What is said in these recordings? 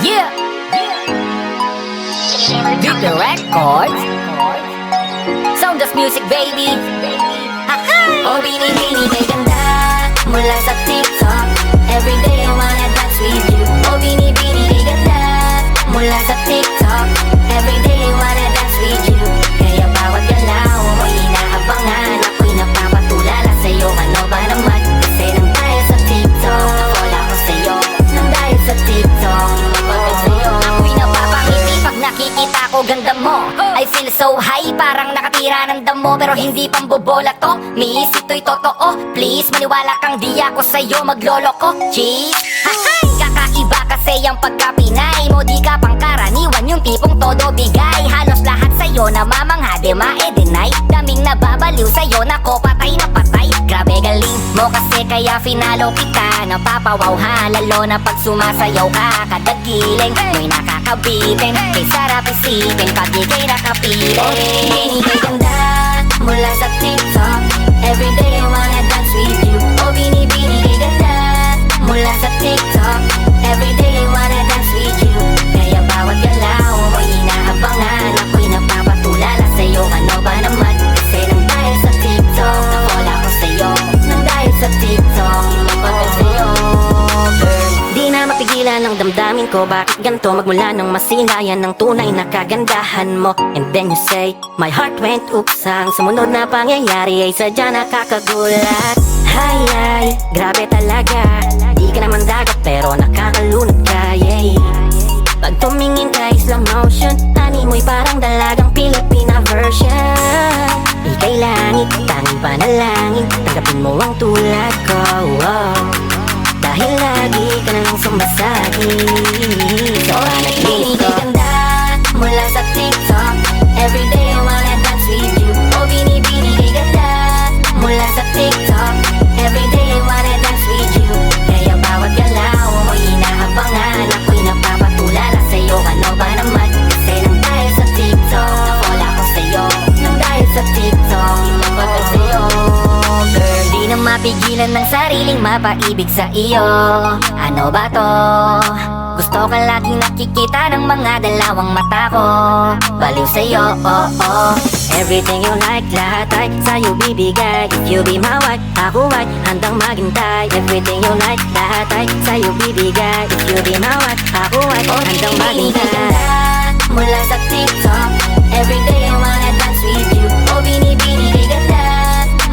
Yeah, Beat the records. Sound music, baby. Oh, bini-bini kay ganda mula sa TikTok. Everyday I wanna dance with you. Oh, bini-bini kay ganda mula sa TikTok. Everyday I wanna dance with you. Kaya bawat galaw mo'y inaabangan. Ako'y napapatulala sa'yo. Ano ba naman? Kasi nang dahil sa TikTok, wala ko sa'yo. Nang dahil sa TikTok, mapagod sa'yo. Ako'y napapangiti pag nakikita ko ganda mo. I feel so high, parang nakatira ng damo. Pero hindi pambobola to, miss, ito'y totoo. Please, maniwala kang di ako sa'yo magloloko. Cheese, hahay! Kakaiba kasi ang pagka-Pinay mo. Di ka pangkaraniwan, yung tipong todo bigay. Halos lahat sa'yo namamangha, di ma-e-deny. Daming nababaliw sa'yo, nako patay na patay. Grabe galing mo kasi kaya finalo kita. Napapawawha, lalo na pag sumasayaw ka. Kadagiling, mo'y nakakabitin. Kay sarap isipin, pag di kay nakapiling. Hindi kay ganda mula sa TikTok. Everyday I wanna dance with you. Oh, bini-bini kay ganda mula sa TikTok. Everyday I wanna dance with you. Kaya bawat galaw mo'y inaabangan. Ako'y napapatulala sa'yo. Ano ba naman? Kasi nang dahil sa TikTok, na-fall ako sa'yo. Nang dahil sa TikTok, mapagod sa'yo, girl. Di na mapigilan ang damdamin ko. Bakit ganito magmula nang masilayan ng tunay na kagandahan mo? And then you say, my heart went oops. Ang sumunod na pangyayari ay sadya nakakagulat. Ay, grabe talaga. Di ka naman dagat pero nakakalunod ka, yeah. Pag tumingin ka slow motion, ani mo'y parang dalagang Pilipina version. Ika'y langit, tanging panalangin. Tanggapin mo ang tulad ko, oh. Dahil lagi ka na lang sumasagi sa panaginip ko. Ganda mula sa TikTok. Everyday I wanna dance with you. Oh, bini-bini kay ganda mula sa TikTok. Everyday I wanna dance with you. Kaya bawat galaw mo'y inaabangan. Ako'y napapatulala sa'yo. Ano ba naman? Kasi nang dahil sa TikTok, na-fall ako sa'yo. Nang dahil sa TikTok, mapagod sa'yo, girl. Di na mapigilan ng sariling mapaibig sa iyo. Ano ba to? Gusto ka laging nakikita ng mga dalawang mata ko. Baliw sa'yo, oh, oh. Everything you like, lahat ay sa'yo bibigay. If you be my wife, ako ay handang maghintay. Everything you like, lahat ay sa'yo bibigay. If you be my wife, ako ay handang maghintay. Mula sa TikTok, everyday I wanna dance with you. Oh, bini-bini kay ganda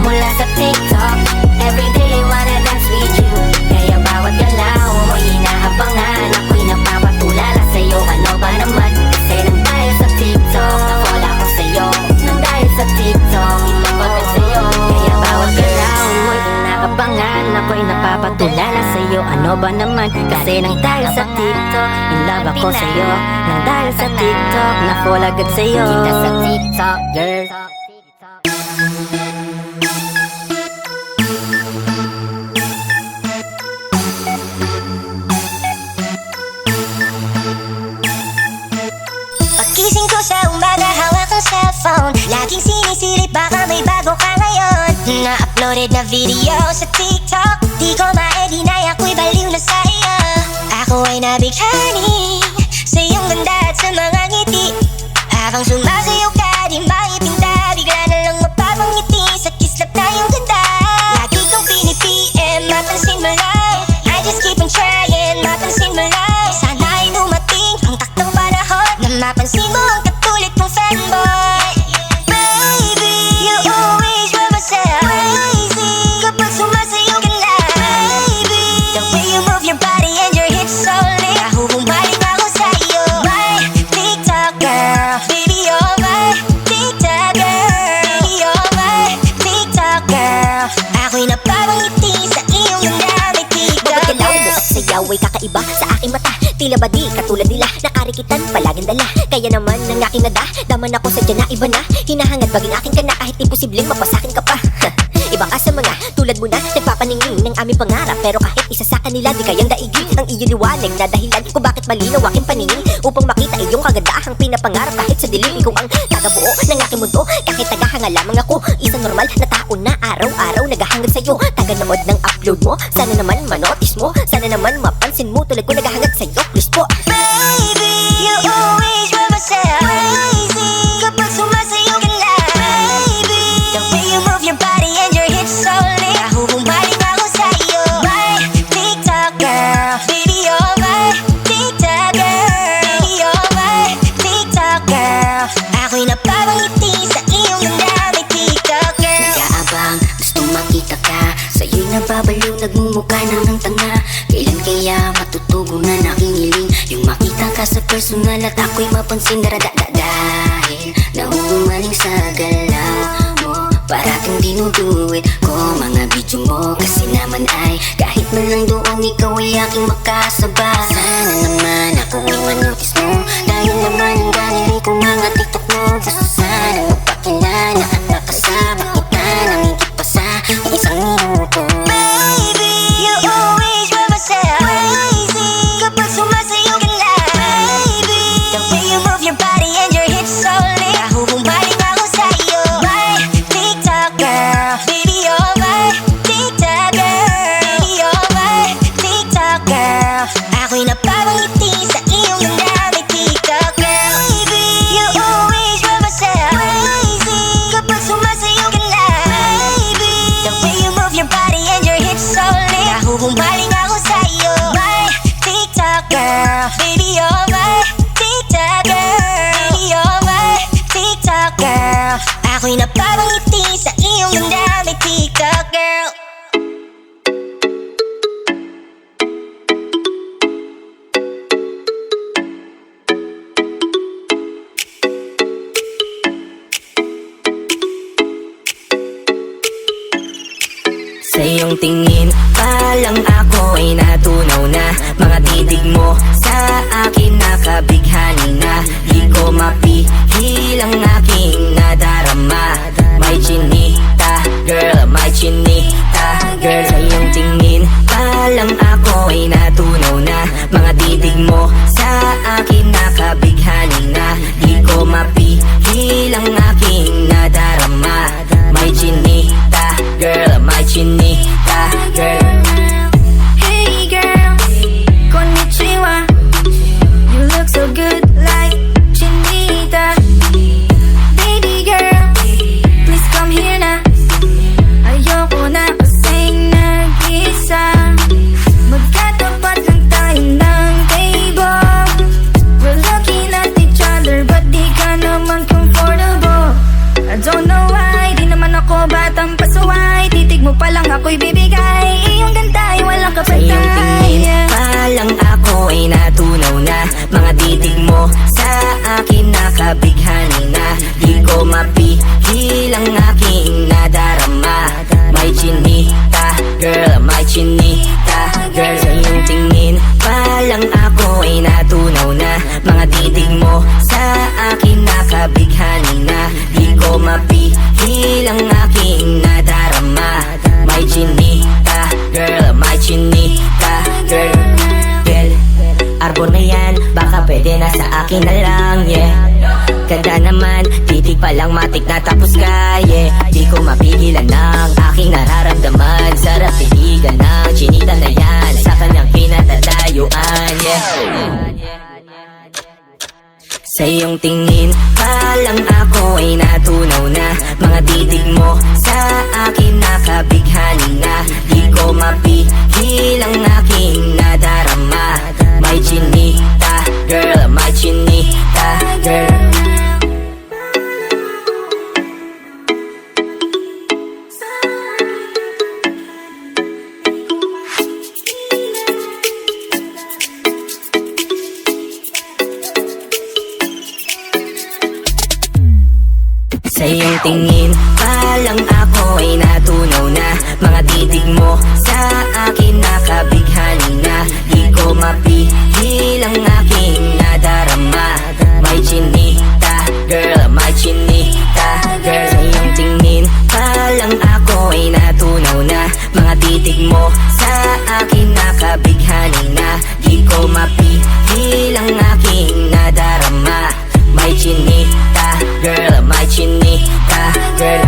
mula sa TikTok. Everyday I wanna dance with you. Kaya bawat galaw mo'y inaabangan. Ako'y napapatulala sa'yo. Ano ba naman? Kasi nang dahil sa TikTok, na-fall ako sa'yo. Nang dahil sa TikTok, mapagod sa'yo. Kaya bawat galaw mo'y inaabangan. Ako'y napapatulala sa'yo. Ano ba naman? Kasi nang dahil sa TikTok, in love ako sa'yo. Nang dahil sa TikTok, na-fall agad sa'yo. Kita sa TikTok, girl. Gising ko sa umaga, hawak ang cellphone. Laging sinisilip, baka may bago ka ngayon. Na-uploaded na video sa TikTok. Di ko ma-e-deny, ako'y baliw na sa'yo. Ako ay nabighani sa iyong ganda at sa mga ngiti. Habang sumasayaw ka, di maipinta. Bigla na lang mapapangiti sa kislap na iyong ganda. Lagi kong pinipm, mapansin mo lang. I just keep on trying, mapansin mo lang. Sana ay dumating ang taktong panahon na mapansin mo ang katulad kong fanboy. Baby, you always drive myself crazy kapag sumasayaw ka na. Baby, the way you move your body and your hips so lit. Nahuhumbalik ako sa'yo. My TikTok girl, baby you're my TikTok girl. Baby you're my TikTok girl. Ako'y napapangiti sa iyong ganda, may TikTok girl. Galaw mo at sayaw ay kakaiba sa aking mata. Tila ba di katulad nila, nakarikitan palaging dala. Kaya naman ang aking nada, daman ako sa dyan na iba na. Hinahangad baging aking ka na kahit imposibleng mapasakin ka pa. Iba ka sa mga tulad mo na nagpapaningin ng aming pangarap. Pero kahit isa sa kanila di kayang daigin ang iyong liwanag na dahilan kung bakit malinaw aking paningin. Upang makita iyong kagandahang pinapangarap kahit sa dilim. Ikaw ang tagabuo ng aking mundo kahit tagahanga lamang ako. Isang normal na tao na araw-araw naghahangad sa'yo. Taga-nood ng upload mo, sana naman manotis mo. Sana naman mapansin mo tulad ko naghahangad sa'yo. Please po. matutugon na aking hiling. Yung makita ka sa personal at ako'y mapansin. Dahil nahumaling sa galaw mo, parating dinuduwit ko mga video mo. Kasi naman ay kahit man lang doon ikaw ay aking makasaba. Sana naman ako ay manotis mo, dahil naman ang galing ko mga TikTok mo. Gusto sana magpakilala at nakasama kita nang higit pa sa isang minuto. Baby, you always drive myself crazy kapag sumasayo ka na. Baby, the way you move your body and your hips so lit, nahuhumaling ako sa'yo. My TikTok girl, baby you're my TikTok girl, baby you're my TikTok girl. Ako'y napapangiti sa iyong ganda, may TikTok girl. Baby, you always drive myself crazy kapag sumasayo ka na. Baby, the way you move your body and your hips so lit, nahuhumaling ako sa'yo. My TikTok girl, baby you're my TikTok girl, baby you're my TikTok girl. Ako'y napapangiti sa iyong ganda, may TikTok girl. Sa iyong tingin pa lang ako ay natunaw na. Mga titig mo sa akin nakabighani na. Di ko mapihil ang aking nadarama. May chinita, girl, may chinita, girl. Sa iyong tingin pa lang ako ay natunaw na. Mga titig mo sa akin nakabighani na. Di ko mapihil ang aking nadarama. May chinita, girl, my chinita, girl. Hey girl, konnichiwa. You look so good like Chinita. Baby girl, please come here na. Ayoko na kasing nag-isa. Magkatapat lang tayo ng table. We're looking at each other but di ka naman comfortable. I don't know why, di naman ako batang pasuway. Titig mo pa lang ako'y bibigay. Iyong ganda ay walang Sa iyong tingin kapatay. pa lang ako ay natunaw na. Mga titig mo sa akin nakabighani na. Di ko mapihil ang aking nadarama. May chinita, girl, may chinita, girl. Sa iyong tingin pa lang ako ay natunaw na. Mga titig mo sa akin nakabighani na. Di ko mapihil ang aking nadarama. May chinita, girl, may chinita, girl. Girl, arbor na yan, baka pwede na sa akin na lang, yeah. Ganda naman, titig pa lang matik na tapos ka, yeah. Di ko mapigilan ng aking nararamdaman. Sarap titigan ng chinita na yan sa kanyang pinatatayuan, yeah. Sa iyong tingin pa lang ako ay natunaw na. Mga titig mo sa akin nakabighani na. Di ko mapihil ang aking nadarama. May chinita, girl, may chinita, girl. Sa iyong tingin pa lang ako ay natunaw na. Mga titig mo sa akin nakabighani na. Di ko mapihil ang aking nadarama. May chinita, girl, may chinita, girl. Sa iyong tingin pa lang ako ay natunaw na. Mga titig mo sa akin nakabighani na. Di ko mapihil ang aking nadarama. May chinita, girl, my chinita, girl.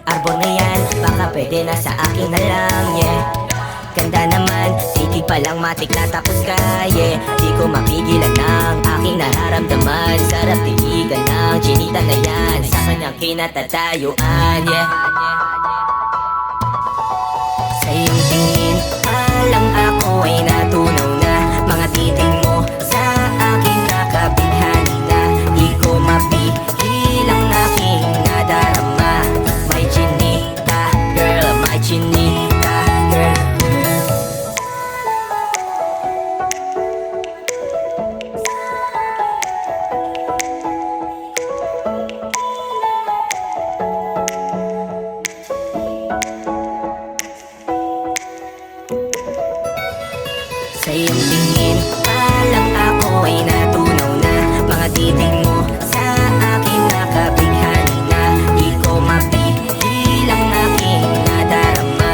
arbor na yan, baka pwede na sa akin na lang, yeah. Ganda naman, city pa lang matik na tapos ka, yeah. Di ko mapigilan ang aking nararamdaman. Sarap tiligan ng chinita na yan, sa kanyang kinatatayuan, yeah. Sa iyong tingin, palang ako ay natunaw na. Mga titig mo sa akin nakabighani na. Di ko mapigil ang aking nadarama. May chinita, girl, may chinita, girl. Sa iyong tingin, palang ako ay natunaw na. Mga titig mo sa akin nakabighani na. Di ko mapigil ang aking nadarama.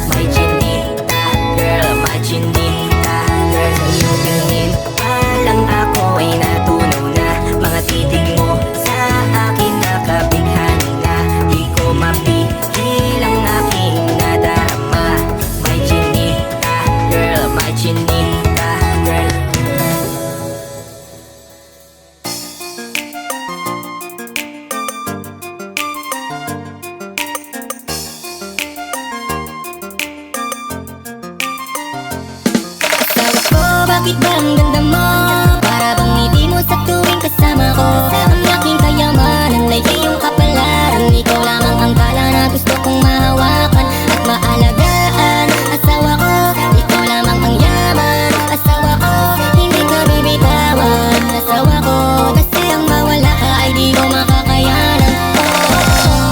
May chinita, girl, may chinita, girl. Sa iyong tingin, palang ako ay natunaw na. Mga titig mo sa akin nakabighani na. Di ko mapigil ang aking nadarama. May chinita, girl, may chinita, girl. Asawa ko, bakit ba ang ganda mo? Para bang ngiti mo sa tuwing kasama ko. Ang aking kayamanan ay iyong kapalaran. Ikaw lamang ang tala na gusto kong mahawakan at maalagaan. Asawa ko, ikaw lamang ang yaman. Asawa ko, hindi ka bibitawan. Asawa ko, kasi ang mawala ka ay di ko makakayanan.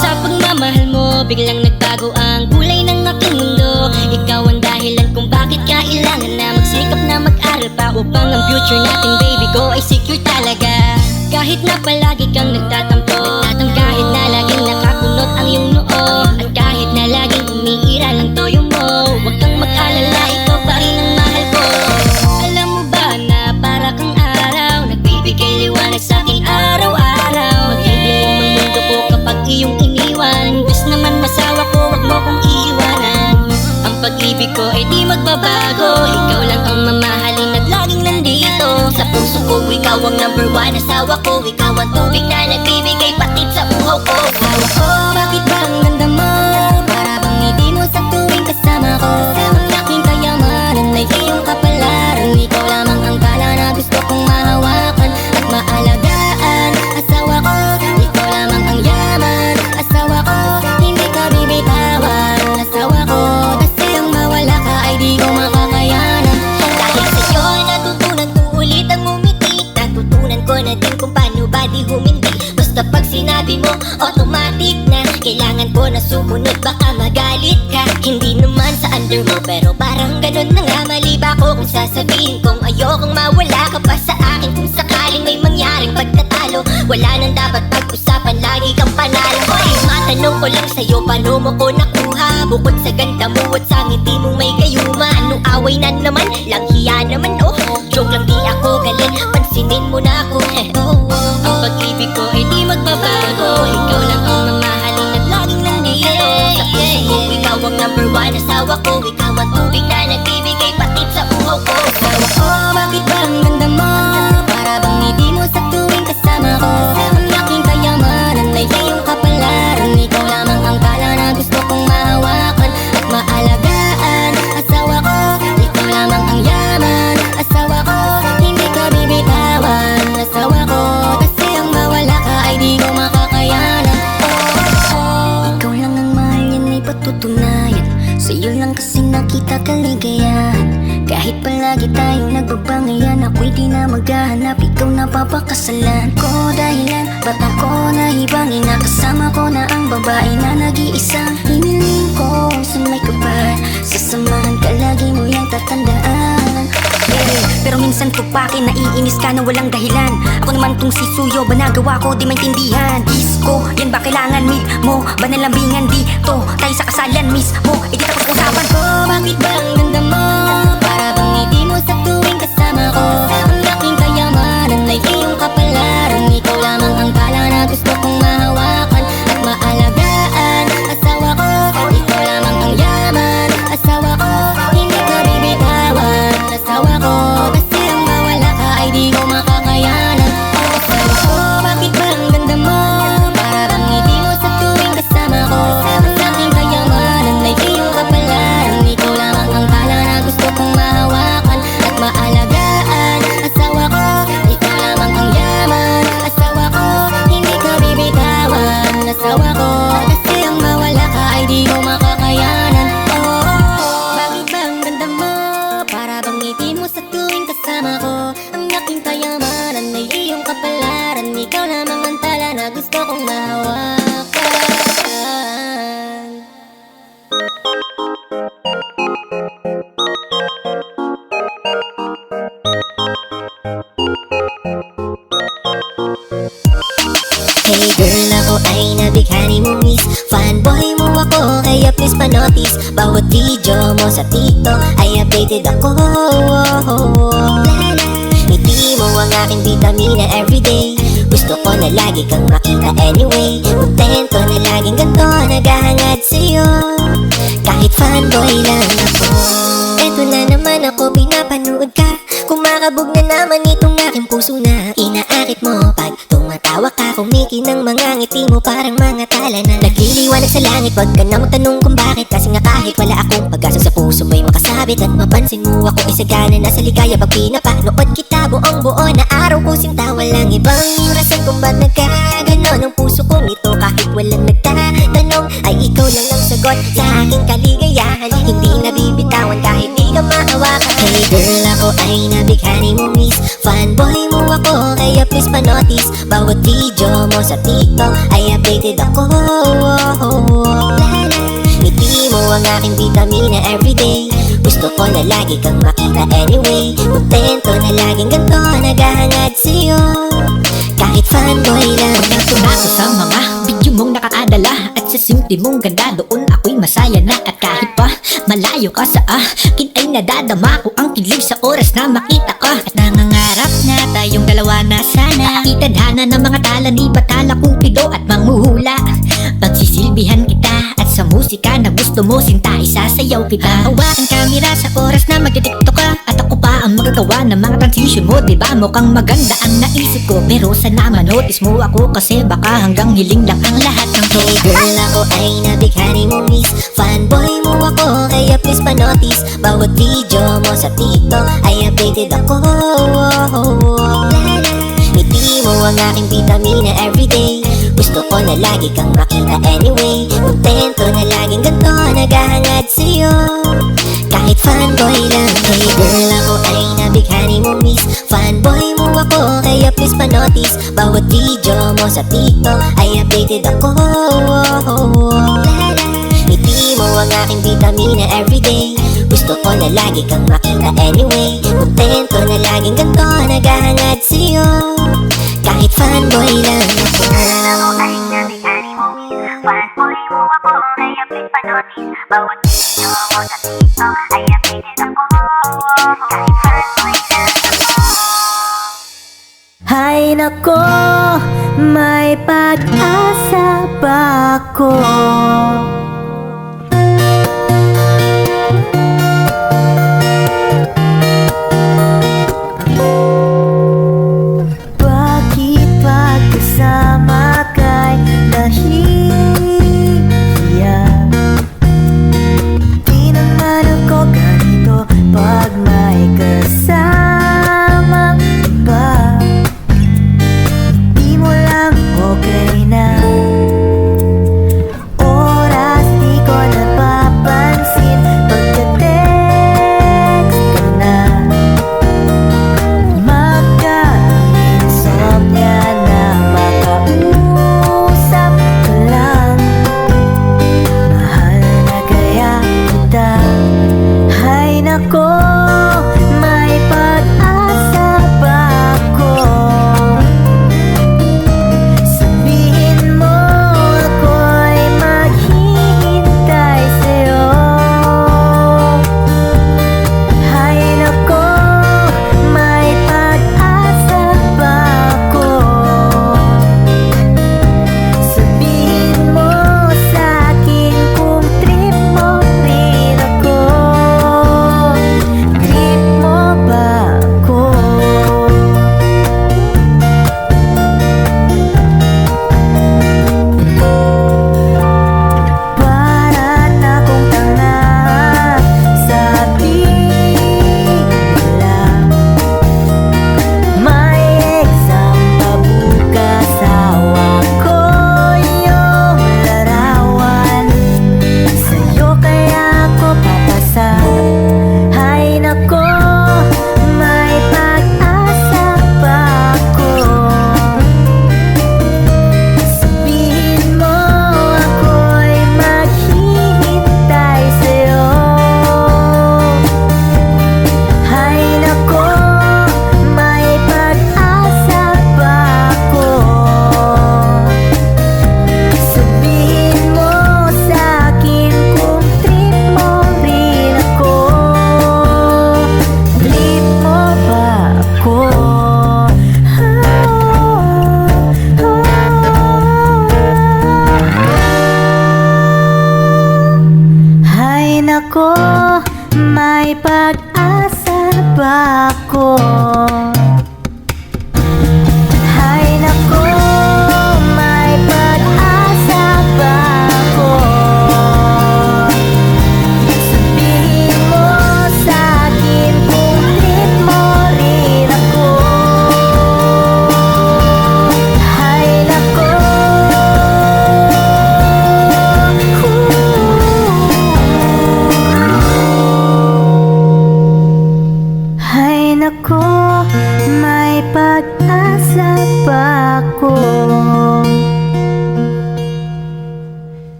Sa pagmamahal mo, biglang nagbago ang kulay ng aking mundo. Ikaw ang dahilan kung bakit kailangan na magsikap na mag-aral pa upang ang future natin, baby ko, ay secure talaga. Kahit na palagi kang nagtatampo, kahit na laging nakakunot ang iyong noo, at kahit na laging umiiral ang toyo mo, huwag kang mag-alala, ikaw pa rin ang mahal ko. Alam mo ba na para kang araw, nagbibigay liwanag sa aking araw-araw. Magdidilim ang mundo ko kapag iyong iniwan. Imbes naman masawa ko, huwag mo kong iiwanan. Ang pag-ibig ko ay di magbabago. Ikaw lang ang mamahalin at laging nandito. Sa puso ko, ikaw ang number one. Asawa ko, ikaw ang tubig na nagbibigay patid sa uhaw ko. Asawa ko, bakit ba ang ganda mo? Para bang ngiti mo sa tuwing kasama ko. Ang aking kayamanan ay iyong kapalaran. Ikaw lamang ang tala na gusto kong mahawakan at maalagaan. Asawa ko, ikaw lamang ang yaman. Asawa ko, hindi ka bibitawan. Asawa ko, kasi ang mawala ka ay di ko makakayanan. Dahil sa'yo natutunan ko ulit ang umiti. Natutunan ko na din kung paano ba di humindi. Basta pag sinabi mo, automatic na kailangan ko na sumunod, baka magalit ka. Hindi naman sa under mo, pero parang ganun na nga. Mali ba ko kung sasabihin kong ayokong mawala ka pa sa akin? Kung sakaling may mangyaring pagtatalo, wala nang dapat pag-usapan, lagi kang panalo. Hoy, matanong ko lang sa'yo, paano mo ko nakuha? Bukod sa ganda mo at sa ngiti mong may gayuma, anong away na naman? Lang hiya naman, oh. Joke lang, di ako galit, pansinin mo na ako. Ang pag-ibig ko ay di magbabago. Ikaw lang ang mamahalin at laging nandito. Sa puso ko, ikaw ang number one. Asawa ko, ikaw ang tubig na nagbibigay patid sa uhaw ko. Asawa ko, bakit ba ang ganda mo? Para bang ngiti mo sa tuwing kasama ko. Ang aking kayamanan ay iyong kapalaran. Ikaw lamang ang tala na gusto kong mahawakan at maalagaan. Asawa ko, ikaw lamang ang yaman. Asawa ko, hindi ka bibitawan. Asawa ko, kasi ang mawala ka ay di ko makakayanan. Ikaw lang ang mahal, yan ay patutunayan. Sa'yo lang kasi nakita kaligayahan. Kahit palagi tayong nagbabangayan, ako'y di na maghahanap, ikaw na papakasalan ko. Dahilan, ba't ako nahibangin? Nakasama ko na ang babae na nag-iisang hiniling ko sa may kapal. Sasamahan ka, lagi mo yan tatandaan. Pero minsan ko pa naiinis ka na walang dahilan. Ako naman tong si Suyo, ba nagawa ko di maintindihan? Disco, yan ba kailangan? Meet mo, ba nalambingan dito? Tayo sa kasalan mismo, hindi tapos usapan ko. Bakit ba ang ganda mo? Para bang ngiti mo sa tuwing kasama ko. Ang aking kayamanan ay iyong kapalaran. Ikaw lamang ang tala na gusto kong mahawakan at maalagaan. miss. Fanboy mo ako, kaya please pa-notice. Bawat video mo sa TikTok ay updated ako. Ngiti mo ang aking vitamina everyday. Gusto ko na lagi kang makita anyway. Kontento na laging ganito, naghahangad sa'yo. Kahit fanboy lang ako. Eto na naman ako, pinapanood ka. Kumakabog na naman itong aking puso na inaakit mo. Pag tumatawa ka, kumikinang mga ngiti mo parang mga tala na nagliliwanag sa langit. Wag ka na magtanong kung bakit, kasi nga kahit wala akong pag-asa sa puso mo'y makasabit. At mapansin mo ako isagana na sa ligaya. Pag pinapanood kita buong buo na araw ko sinta, walang ibang rason kung ba't nagkaganon ang puso ko nito. Kahit walang nagtatanong, ay ikaw lang ang sagot sa aking kaligayahan. Hindi nabibitawan kahit di ka mahawakan. Hey girl, ako ay nabighani mo miss. Fanboy mo ako, kaya please pa-notice. Bawat video mo sa TikTok ay updated ako. Ngiti mo ang aking vitamina everyday. Gusto ko na lagi kang makita anyway. Kontento na laging ganito, naghahangad sa'yo. Kahit fanboy lang ako. Ako sa mga video mong nakakadala, at sa simple mong ganda, doon ako'y masaya na. At kahit pa malayo ka sa akin, ay nadadama ko ang kilig sa oras na makita ka. At nangangarap na tayong dalawa na sana itadhana ng mga tala ni batala kupido at manghuhula. Pagsisilbihan kita at sa musika na gusto mo sinta, isasayaw kita. Hawakan kamera sa oras na magtitiktok ka, at ako pa ang magagawa ng mga transition mo. Diba mukhang maganda ang naisip ko, pero sana manotice mo ako, kasi baka hanggang hiling lang ang lahat ng to. Hey girl, ako ay nabighani mo miss. Fanboy mo ako, kaya please pa-notice. Bawat video mo sa TikTok ay updated ako. Ngiti mo ang aking vitamina everyday. Gusto ko na lagi kang makita anyway. Kontento na laging ganito, naghahangad sa'yo. Kahit fanboy lang. Hey girl, ako ay nabighani mo miss. Fanboy mo ako, kaya please pa-notice. Bawat video mo sa TikTok ay updated ako. Ngiti mo ang aking vitamina everyday. Gusto ko na lagi kang makita anyway. Kontento na laging ganito, naghahangad sa'yo. Kahit fanboy lang ako. Ako ay nabighani mo miss. Fanboy mo ako, kaya please pa-notice. Bawat video mo sa TikTok ay updated ako. Kahit fanboy lang ako. Hay nako, may pag-asa ba ako? Bakit pagkasama kay nahihiya? Di naman ako ganito pag may kasama iba. Di mo lang okay na. Oras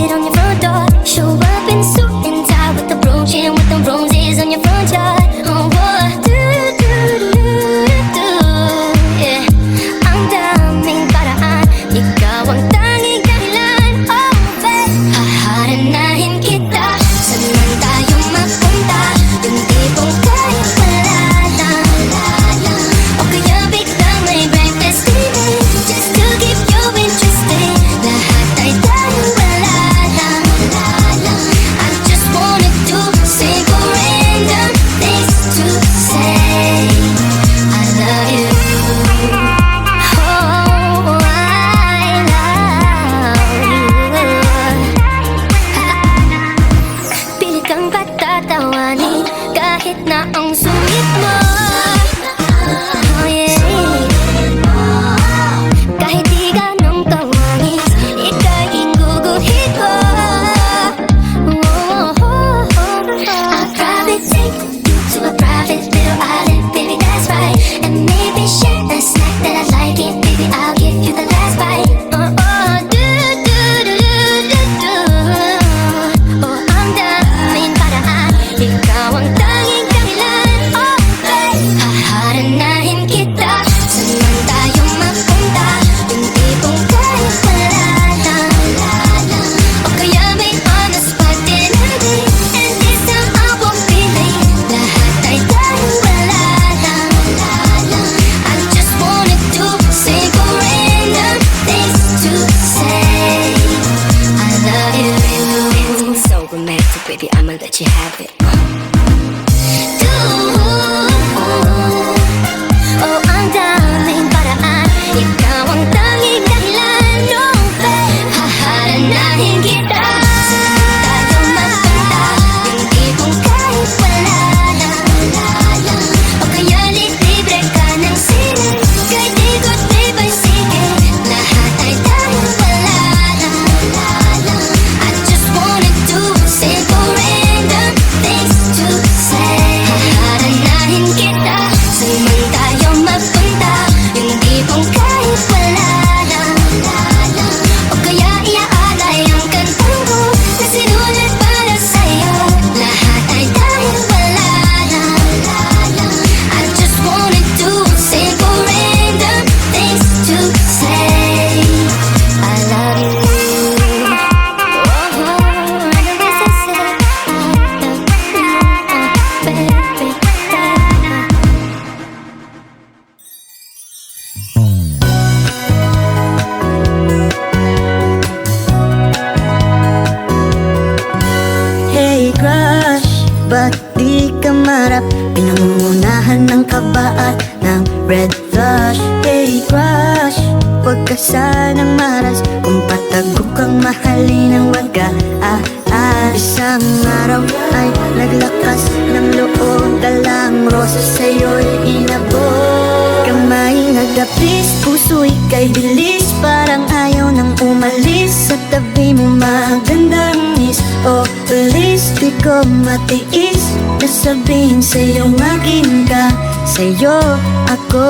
it on your front door. Show up in suit and tie with the brooch and with the roses on your front yard. Oh, what do, yeah. Ang daming paraan, ikaw ang tanging dahilan. Oh, babe, haharanahin kita. Saan man tayo mapunta, yung tipong kahit wala lang. O kaya biglang may breakfast dinner, just to keep you interested. Lahat ay dahil wala lang. I just wanna do simple random things to say. I love you. Oh, I love you. Pilit kang patatawanin kahit na ang sungit mo. Oh, yeah. Kahit di ganong kawangis, ika'y guguhit ko. I'll probably take you to a private little island, baby, that's right. And maybe share a snack that I like it, baby, I'll give you the last bite. Oh, ang daming paraan, ikaw ang tanging dahilan. Oh, babe, haharanahin kita. Saan man tayo mapunta, yung tipong kahit wala lang. O kaya may on-the-spot dinner date, and this time I won't be late. Lahat ay dahil wala lang. I just wanna do simple random things to say. I love you. It's so romantic, baby, I'ma let you have it. Oh, ang daming paraan, ikaw ang tanging dahilan. No, babe, haharanahin kita. Saan tayo mapunta, yung tipong kahit wala lang. O kaya libre ka ng sine, kahit ikot tripay sige. Lahat ay dahil wala lang. I just wanna do simple random things to say. Haharanahin kita. Saan man tayo mapunta, yung tipong kahit wala lang. O kaya iaalay ang kantang ko na sinulat para sa'yo. Lahat ay dahil wala lang. I just wanna do simple random things to say. I love you. Hey crush, ba't di ka marap? Pinangungunahan ng kaba at ng red flush. Hey crush, huwag ka sanang maras kung patago kang mahalin ng waga. Isang araw ay naglakas ng loob, dalang rosa sa'yo'y inabot. Kamay nagdapis, puso ika'y bilis, parang ayaw nang umalis. Sa tabi mo magandang miss, oh please, di ko matiis na sabihin sa'yo maging ka, sa'yo ako.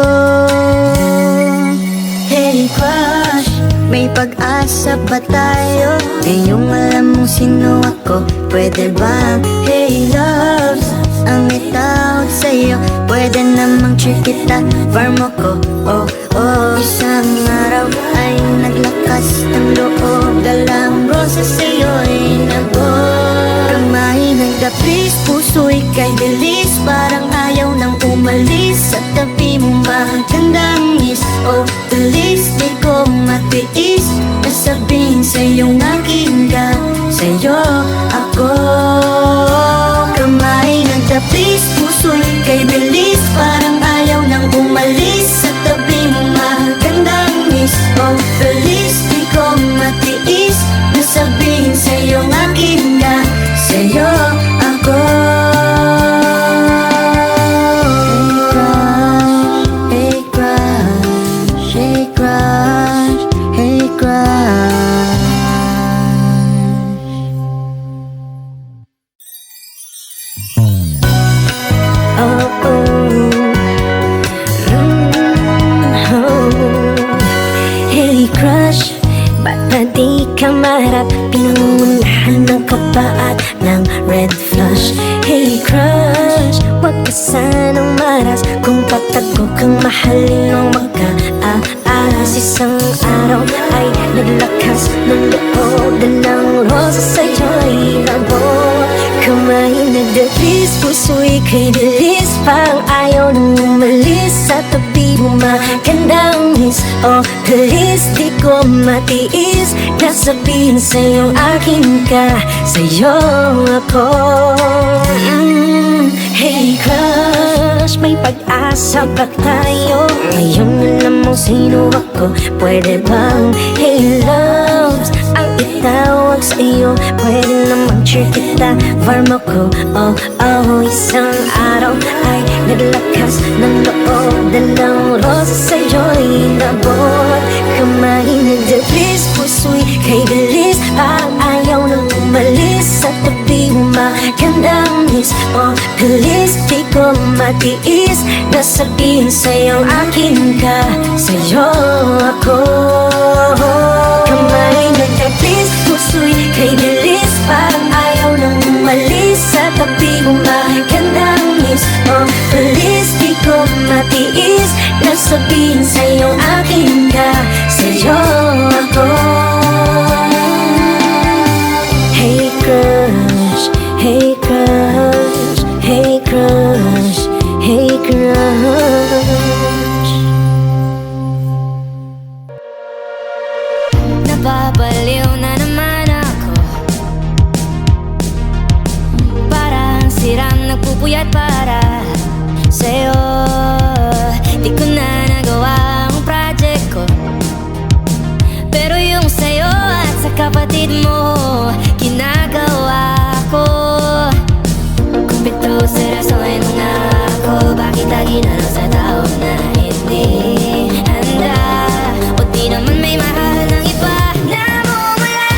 Hey crush, may pag-asa ba tayo? Ngayong alam mo sino ako, pwede bang? Hey loves, ang itawag sa'yo, pwede namang treat kita, farm ako, oh oh. Isang araw ay naglakas ng loob, dalang rosa sa'yo'y nabot. Kamay nagdapis, puso ika'y bilis, parang ayaw nang umalis. Sa tabi mo magandang miss, oh please, di ko matiis na sabihin sa'yong aking ka, sa'yo ako. Kamay nagdapis, puso ika'y bilis, parang ayaw nang umalis. Sa tabi mo magandang miss, oh please, di ko matiis na sabihin sa'yong aking ka, sa'yo ako. Hey crush, hey crush, hey crush. Oh, oh, hey crush, ba't na di ka marap, pinangungunahan ng kaba at ng red flush. Hey crush, wag ka sanang maras kung patago kang mahalin ng magka-aaras. Isang araw ay naglakas ng loob, dalang rosa sa'yo'y nabot. Kamay nagdabis, puso'y kay dilis, parang ayaw nang umalis sa tabi mo. Magandang miss, oh please, di ko matiis na sabihin sa'yo akin ka, sa'yo ako. Hey crush, may pag-asa ba tayo? Ngayon alam mo sino ako, pwede bang hey loves ang itawag sa'yo? Pwede namang cheer kita, warm ako, oh oh. Isang araw ay naglakas ng loob, dalang rosa sa'yo'y nabot. Kamay nagdabis, puso'y kay bilis, parang ayaw nang umalis sa tabi mo. Magandang miss, oh please, di ko matiis na sabihin sa'yo akin ka, sa'yo ako. Kamay nagdabis, puso'y kay bilis, parang ayaw nang umalis sa tabi mo. Magandang miss, oh please, di ko matiis na sabihin sa'yo akin ka, sa'yo ako. Hey crush, hey crush, hey crush, hey crush. Nababaliw na naman ako, parang sirang nagpupuyat para sa'yo. Di ko na nagawa ang project ko, pero yung sa'yo at sa kapatid mo ginagawa ko. Kumpito seryosohin mo nga ako, bakit lagi na lang sa tao na hindi handa? O di naman may mahal ng iba na bumula,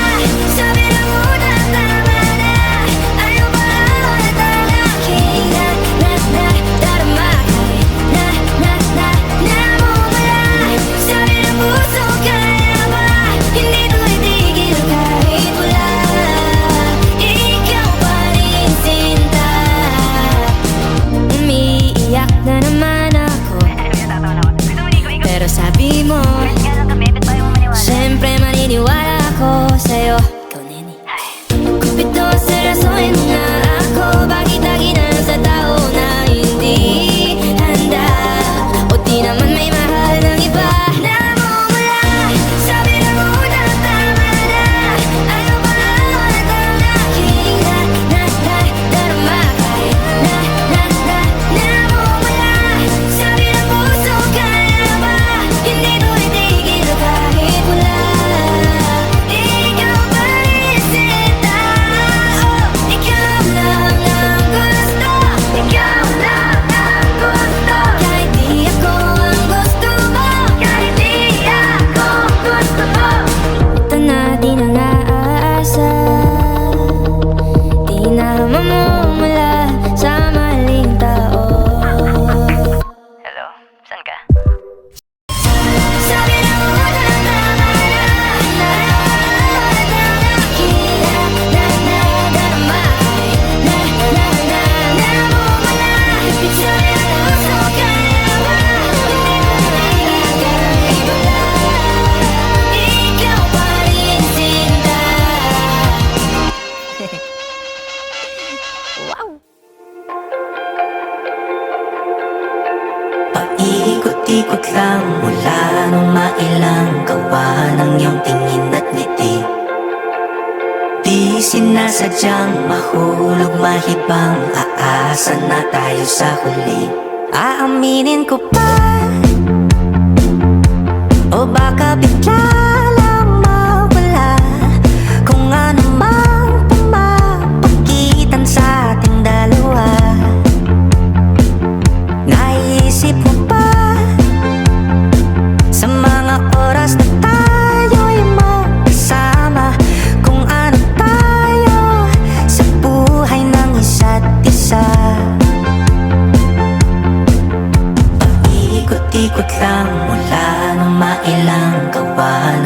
sabi na muna tama na. Ayaw ba ulit ang aking darama? Na bumula, sabi ng puso, kaya ba hindi ko itigil kahit wala? Ikaw pa rin sinta. Umiiyak na naman ako, pero sabi mo siyempre maniniwala ako sa'yo. Ikaw, nene. Kumpito seryosohin mo nga ako, bakit lagi na lang sa tao na hindi handa? O di naman may mahal ng iba na bumula, sabi na muna tama na. Ayaw ba ulit ang aking darama? Kahit na bumula, sabi ng puso, kaya ba hindi ko itigil kahit wala? Ikaw pa rin sinta. Oh, ikaw lang ang gusto, ikaw lang ang gusto. Kahit di ako ang gusto mo, kahit di ako ang gusto mo. Ito na di na naaasa, di na mamumula sa maling tao. Hello, saan ka? Sabi na muna tama na. Ulit ang aking darama. Na bumula, sabi ng puso, kaya ba hindi ko itigil kahit wala? Ikaw pa rin sinta. Paikot-ikot lang mula nung mailang gawa ng iyong tingin at ngiti. Di sinasadyang mahulog mahibang, aasa na tayo sa huli. Aaminin ko pa, o baka bigla lang mawala kung ano mang pumapagitan sa ating dalawa. Naisip mo ba sa mga oras na tayo'y magkasama, kung ano tayo sa buhay ng isa't isa? Paikot-ikot lang mula nung mailang gawa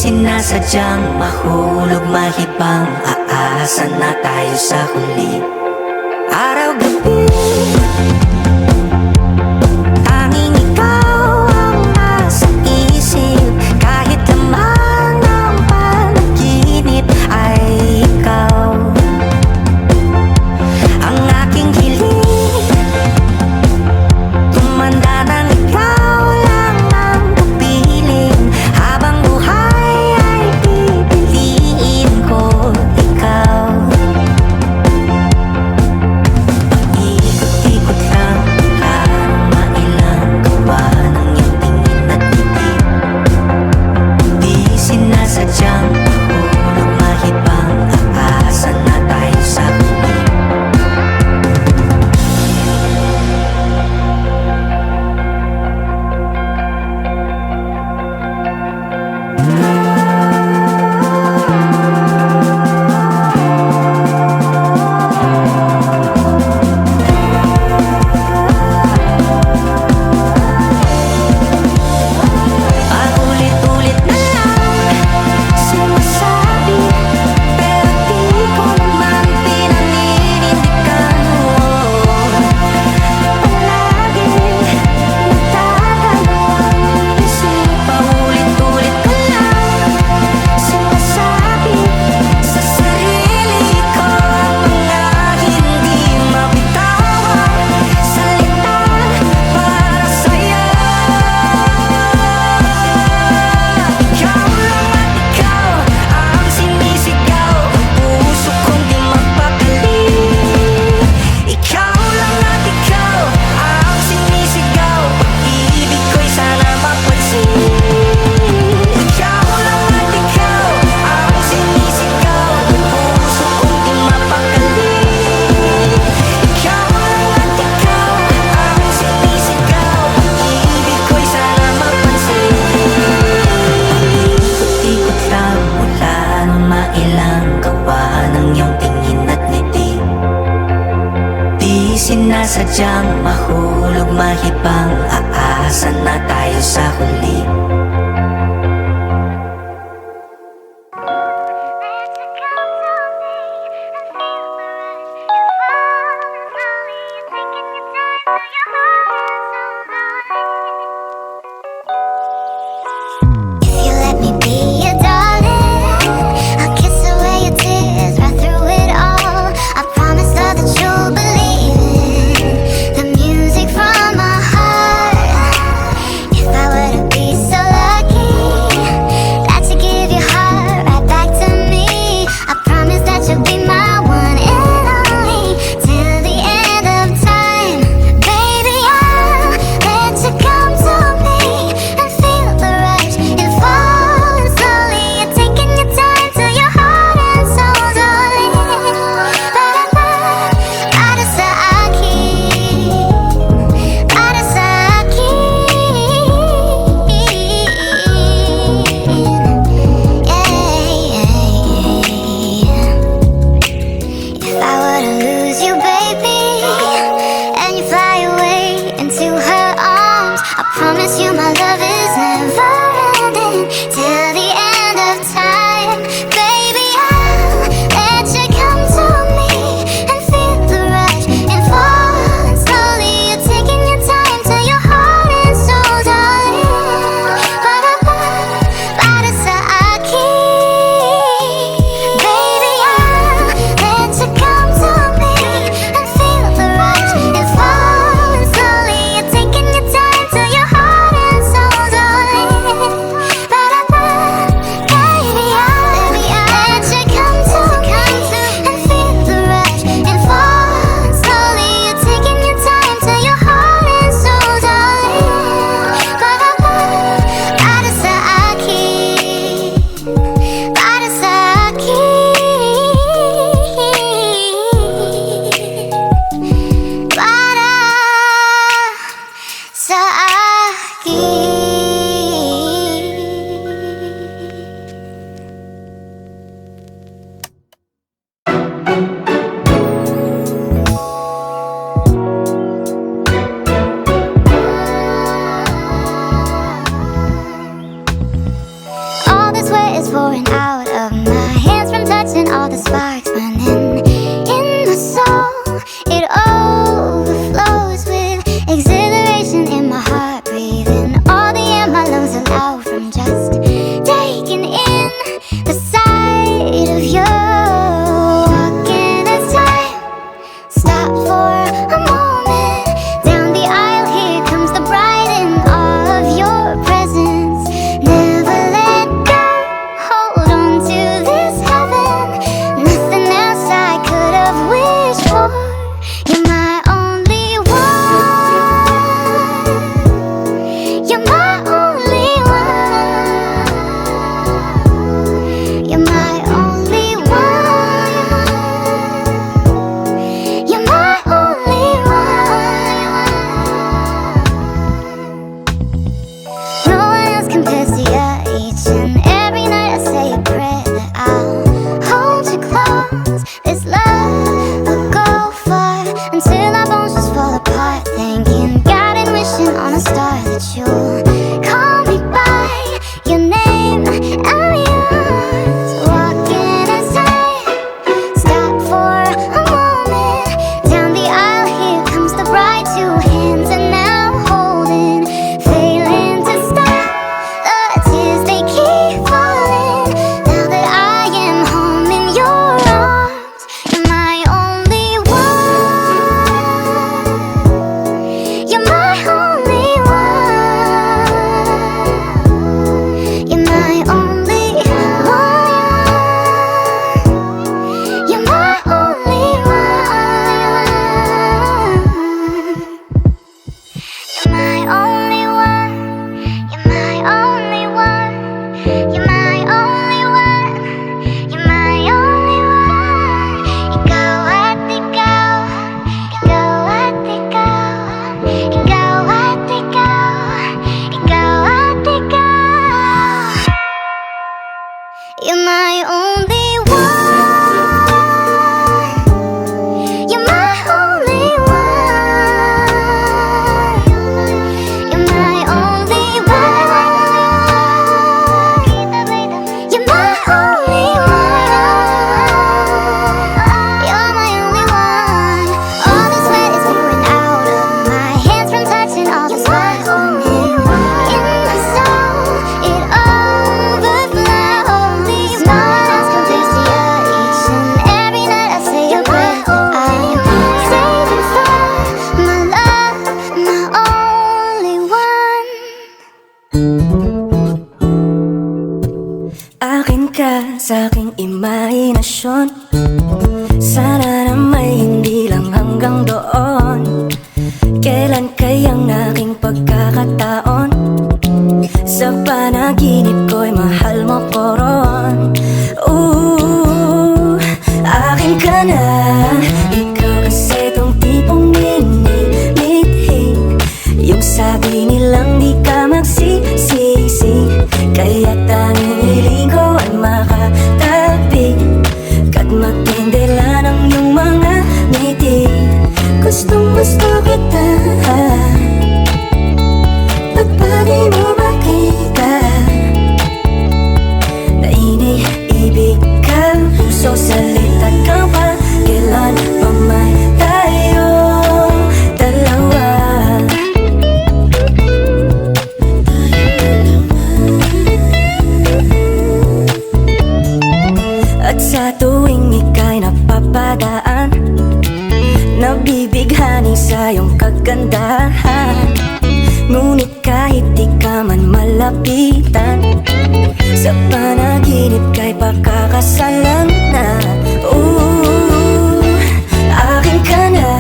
sinasadyang mahulog mahibang, aasa na tayo sa huli. Araw-gabi, tanging ikaw ang nasa isip. Kahit lamang ng panaginip ay ikaw ang aking hiling. Tumanda ng ikaw lang ang kapiling. Habang buhay ay pipiliin ko ikaw. Ikot-ikot lang para mailang gawa ng iyong tingin at ngiti. Di sinasadyang mahulog mahibang, aasa na tayo sa huli. Paulit-ulit na lang sinasabi, pero di ko naman pinaninindigan. Palagi nagdadalo ang isip. Paulit-ulit ko lang sinasabi sa sarili ko ang mga hindi mabitawang salita para sa'yo. Ikaw lang at ikaw ang sinisigaw, ang puso kong di magpakali. Ikaw lang at ikaw ang sinisigaw, pag-ibig ko'y sana mapansin. Ikaw lang at ikaw ang sinisigaw, ang puso kong di mapakali. Ikaw lang at ikaw ang sinisigaw, pag-ibig ko'y sana mapansin. Ikot-ikot lang mula nung mailang gawa ng iyong tingin at ngiti. Di sinasadyang mahulog mahibang, aasa na tayo sa huli. If you let me be your darling, I'll kiss away your tears right through it all. I promise that you'll believe in the music from my heart. If I were to be so You're my only one. You're my only one. You're my only one. You're my only one. You're my only one. All the sweat is pouring out of my hands from touching all the smiles on you. In my soul, it overflows. These smiles compares to you each and every night. I say your breath. I'm saving for my love, my only one. Akin ka sa aking imahinasyon. Sana na may hindi lang hanggang doon. Kailan kayang aking pagkakataon? Sa panaginip ko'y mahal mo ko ron. Ooh, akin ka na. Ikaw kasi tong tipong minimithi. Yung sabi nilang di ka magsisisi. Kaya tanging hiling ko ay makatabi kat magtindela ng iyong mga ngiti. Gustong gusto kita, ba't ba di mo makita na iniibig ka? Puso salita ka ba? Kailan pa may tayo dalawa? At sa tuwing ika'y napapadaan, nabibighani sa iyong kagandahan. Ngunit kahit di ka man malapitan, sa panaginip ka'y pakakasalan na. Ooh, akin ka na.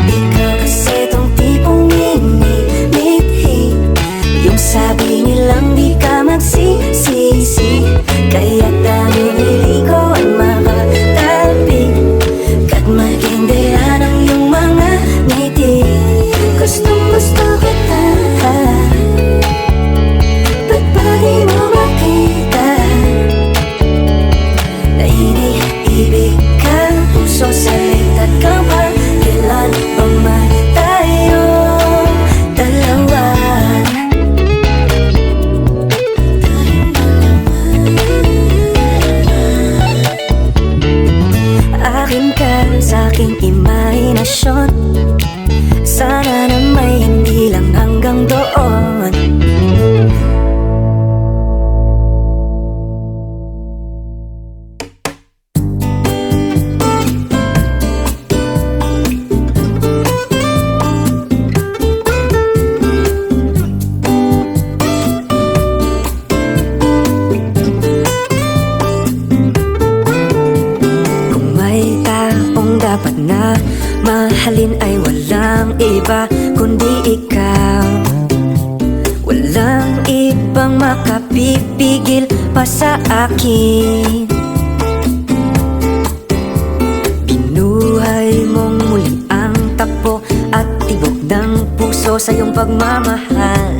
Ikaw kasi tong tipong minimithi. Yung sabi nilang di ka magsisisi. Kaya tanging hiling ko ay makatabi kat magindera ng iyong mga ngiti. Gustong gusto kita, ba't ba di mo makita na iniibig ka? Puso salita ka ba? Kailan pa may tayo dalawa? Akin ka sa aking imahinasyon. Sana na may hindi lang hanggang doon. Kung may taong dapat na mahalin ay walang iba kundi ikaw. Walang ibang makapipigil pa sa akin. Binuhay mong muli ang takbo at tibok ng puso sa iyong pagmamahal.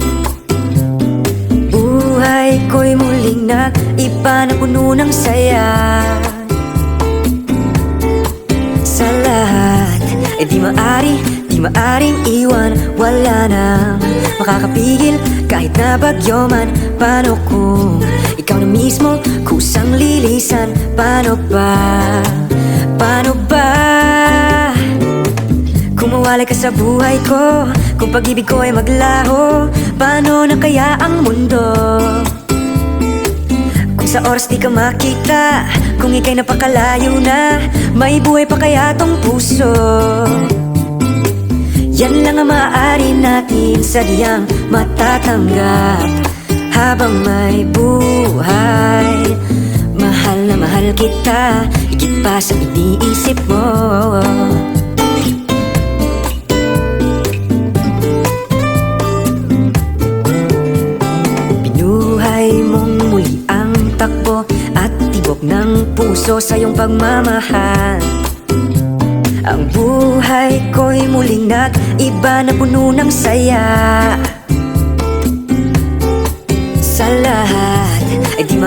Buhay ko'y muling nag-iba na puno ng saya. Sa lahat ay di maaring iwan. Wala nang makakapigil kahit na bagyo man. Paano kung ikaw na mismo kusang lilisan? Paano ba? Paano ba? Kung mawalay ka sa buhay ko, kung pag-ibig ko ay maglaho, paano na kaya ang mundo? Kung sa oras di ka makita, kung ika'y napakalayo na, may buhay pa kaya tong puso? Yan lang ang maaari natin sadyang matatanggap habang may buhay. Mahal na mahal kita, higit pa sa iniisip mo. Binuhay mong muli ang takbo at tibok ng puso sa iyong pagmamahal. Ang buhay ko'y muling nag-iba na puno ng saya. Sa lahat ay di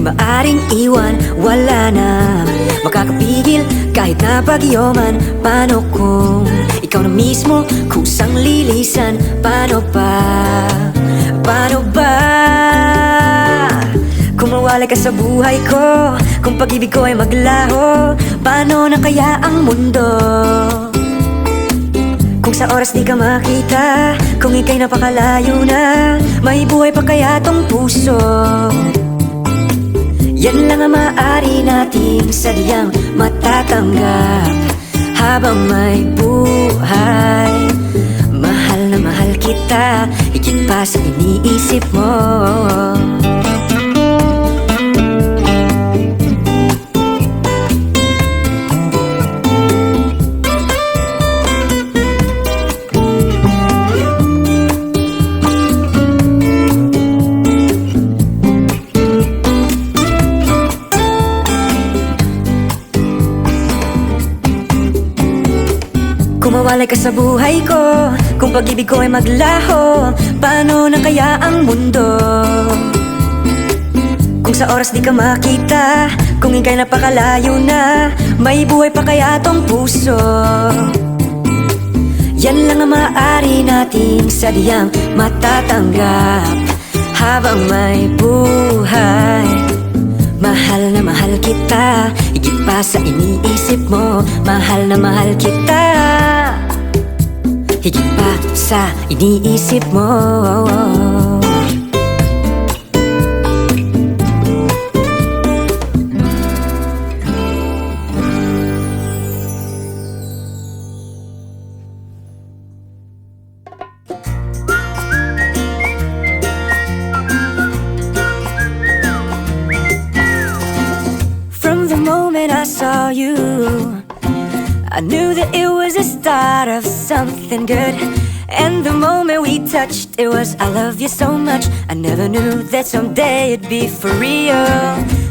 maaring iwan. Wala na makakapigil kahit na bagyo man. Paano kung ikaw na mismo kusang lilisan? Paano ba? Kung mawala ka sa buhay ko, kung pag-ibig ko ay maglaho, paano na kaya ang mundo? Kung sa oras di ka makita, kung ika'y napakalayo na, may buhay pa kaya tong puso? Yan lang ang maaari nating sadyang matatanggap habang may buhay. Mahal na mahal kita, higit pa sa iniisip mo. Kung mawalay ka sa buhay ko, kung pag-ibig ko ay maglaho, paano na kaya ang mundo? Kung sa oras di ka makita, kung ika'y napakalayo na, may buhay pa kaya tong puso? Yan lang ang maaari nating sadyang matatanggap habang may buhay. Mahal na mahal kita, higit pa sa iniisip mo. Mahal na mahal kita, higit pa sa iniisip mo. From the moment I saw you, I knew that it was the start of something good. And the moment we touched, it was I love you so much. I never knew that someday it'd be for real.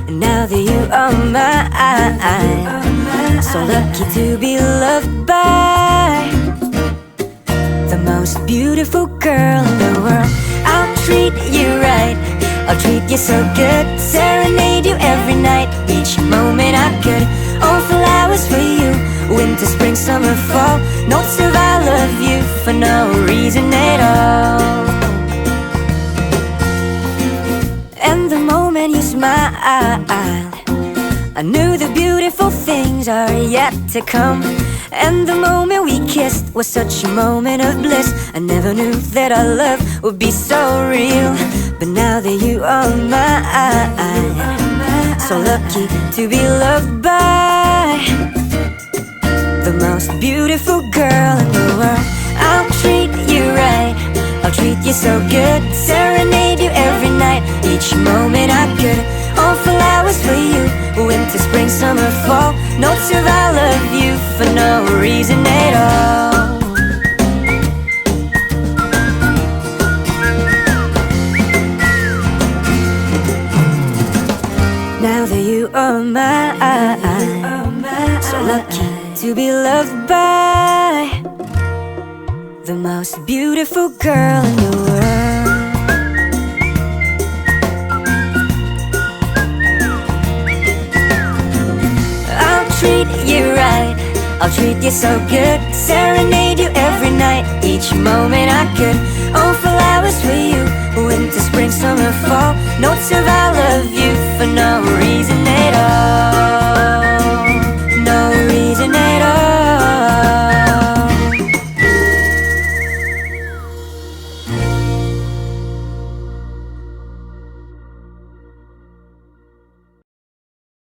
And now that you are mine, so lucky to be loved by the most beautiful girl in the world. I'll treat you right, I'll treat you so good, serenade you every night, each moment I could. All flowers for you, winter, spring, summer, fall, notes of I love you for no reason at all. And the moment you smiled, I knew the beautiful things are yet to come. And the moment we kissed was such a moment of bliss. I never knew that our love would be so real. But now that you are mine, so lucky to be loved by the most beautiful girl in the world. I'll treat you right, I'll treat you so good, serenade you every night, each moment I could. All flowers for you, winter, spring, summer, fall, notes of I love you for no reason at all. Now that you are mine, so lucky to be loved by the most beautiful girl in the world. I'll treat you right, I'll treat you so good, serenade you every night, each moment I could. All flowers for you, winter, spring, summer, fall, notes of I love you